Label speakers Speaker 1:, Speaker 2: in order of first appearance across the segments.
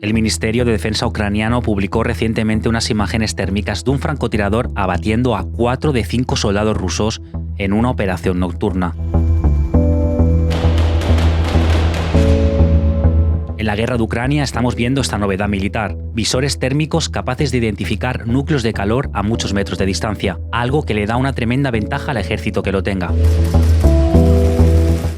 Speaker 1: El Ministerio de Defensa ucraniano publicó recientemente unas imágenes térmicas de un francotirador abatiendo a 4 de 5 soldados rusos en una operación nocturna. En la guerra de Ucrania estamos viendo esta novedad militar, visores térmicos capaces de identificar núcleos de calor a muchos metros de distancia, algo que le da una tremenda ventaja al ejército que lo tenga.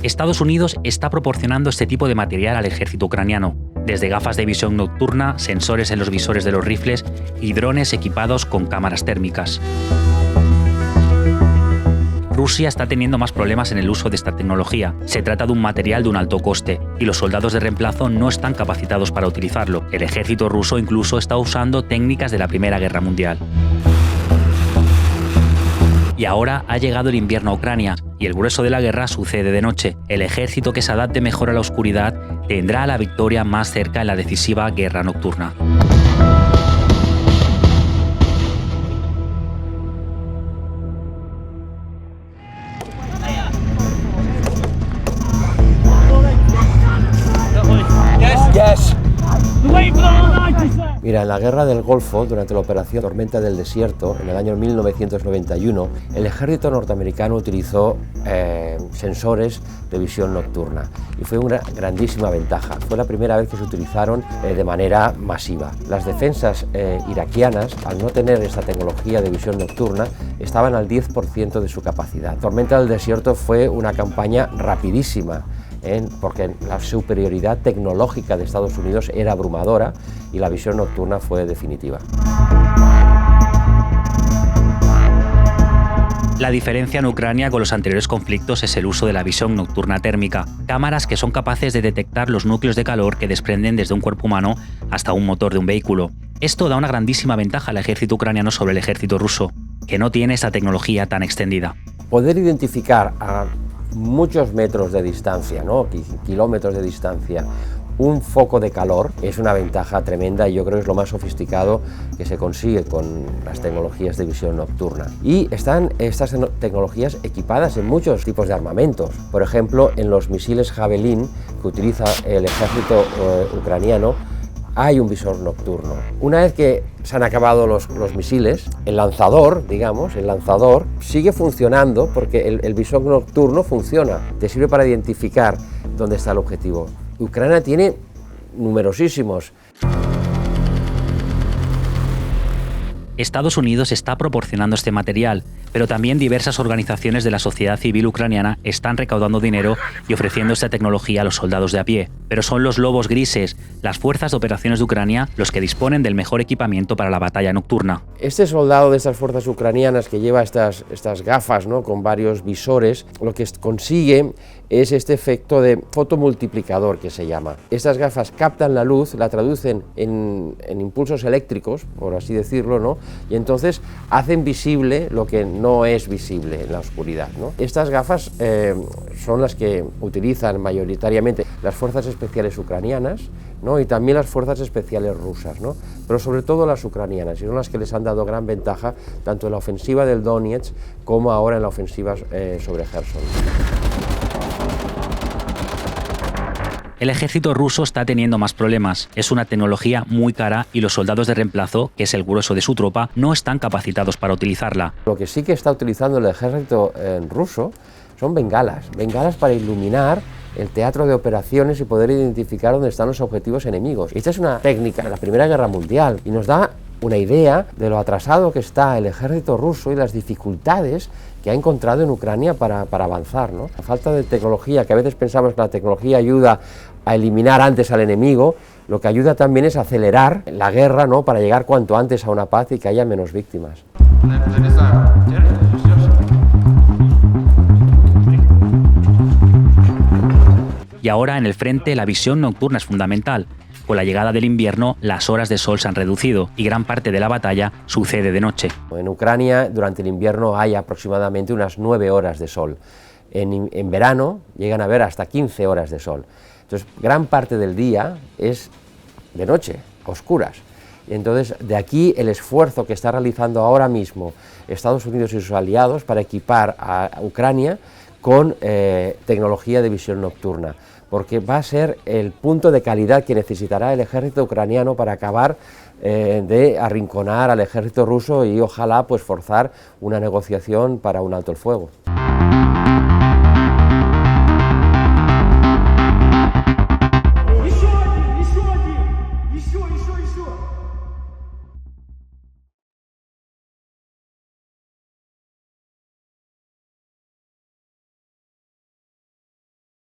Speaker 1: Estados Unidos está proporcionando este tipo de material al ejército ucraniano, desde gafas de visión nocturna, sensores en los visores de los rifles y drones equipados con cámaras térmicas. Rusia está teniendo más problemas en el uso de esta tecnología. Se trata de un material de un alto coste y los soldados de reemplazo no están capacitados para utilizarlo. El ejército ruso incluso está usando técnicas de la Primera Guerra Mundial. Y ahora ha llegado el invierno a Ucrania y el grueso de la guerra sucede de noche. El ejército que se adapte mejor a la oscuridad tendrá la victoria más cerca en la decisiva guerra nocturna.
Speaker 2: Mira, en la guerra del Golfo, durante la operación Tormenta del Desierto, en el año 1991, el ejército norteamericano utilizó sensores de visión nocturna y fue una grandísima ventaja. Fue la primera vez que se utilizaron de manera masiva. Las defensas iraquianas, al no tener esta tecnología de visión nocturna, estaban al 10% de su capacidad. Tormenta del Desierto fue una campaña rapidísima, porque la superioridad tecnológica de Estados Unidos era abrumadora y la visión nocturna fue definitiva.
Speaker 1: La diferencia en Ucrania con los anteriores conflictos es el uso de la visión nocturna térmica, cámaras que son capaces de detectar los núcleos de calor que desprenden desde un cuerpo humano hasta un motor de un vehículo. Esto da una grandísima ventaja al ejército ucraniano sobre el ejército ruso, que no tiene esa tecnología tan extendida.
Speaker 2: Poder identificar a muchos metros de distancia, ¿no? Kilómetros de distancia, un foco de calor es una ventaja tremenda y yo creo que es lo más sofisticado que se consigue con las tecnologías de visión nocturna. Y están estas tecnologías equipadas en muchos tipos de armamentos. Por ejemplo, en los misiles Javelin que utiliza el ejército ucraniano hay un visor nocturno. Una vez que se han acabado los misiles, el lanzador sigue funcionando porque el visor nocturno funciona, te sirve para identificar dónde está el objetivo. Ucrania tiene numerosísimos.
Speaker 1: Estados Unidos está proporcionando este material, pero también diversas organizaciones de la sociedad civil ucraniana están recaudando dinero y ofreciendo esta tecnología a los soldados de a pie. Pero son los lobos grises, las fuerzas de operaciones de Ucrania, los que disponen del mejor equipamiento para la batalla nocturna.
Speaker 2: Este soldado de estas fuerzas ucranianas que lleva estas gafas, ¿no?, con varios visores, lo que consigue es este efecto de fotomultiplicador que se llama. Estas gafas captan la luz, la traducen en impulsos eléctricos, por así decirlo, ¿no?, y entonces hacen visible lo que no es visible en la oscuridad, ¿no? Estas gafas son las que utilizan mayoritariamente las fuerzas especiales ucranianas, ¿no?, y también las fuerzas especiales rusas, ¿no?, pero sobre todo las ucranianas, y son las que les han dado gran ventaja tanto en la ofensiva del Donetsk como ahora en la ofensiva sobre Gerson.
Speaker 1: El ejército ruso está teniendo más problemas. Es una tecnología muy cara y los soldados de reemplazo, que es el grueso de su tropa, no están capacitados para utilizarla.
Speaker 2: Lo que sí que está utilizando el ejército ruso son bengalas para iluminar el teatro de operaciones y poder identificar dónde están los objetivos enemigos. Esta es una técnica de la Primera Guerra Mundial y nos da una idea de lo atrasado que está el ejército ruso y las dificultades que ha encontrado en Ucrania para avanzar, ¿no? La falta de tecnología, que a veces pensamos que la tecnología ayuda a eliminar antes al enemigo, lo que ayuda también es acelerar la guerra, ¿no?, para llegar cuanto antes a una paz y que haya menos víctimas.
Speaker 1: Y ahora en el frente la visión nocturna es fundamental. Con la llegada del invierno, las horas de sol se han reducido y gran parte de la batalla sucede de noche.
Speaker 2: En Ucrania, durante el invierno, hay aproximadamente unas 9 horas de sol. En verano llegan a haber hasta 15 horas de sol. Entonces, gran parte del día es de noche, a oscuras. Y entonces, de aquí el esfuerzo que está realizando ahora mismo Estados Unidos y sus aliados para equipar a Ucrania con tecnología de visión nocturna, porque va a ser el punto de calidad que necesitará el ejército ucraniano para acabar de arrinconar al ejército ruso y ojalá pues forzar una negociación para un alto el fuego.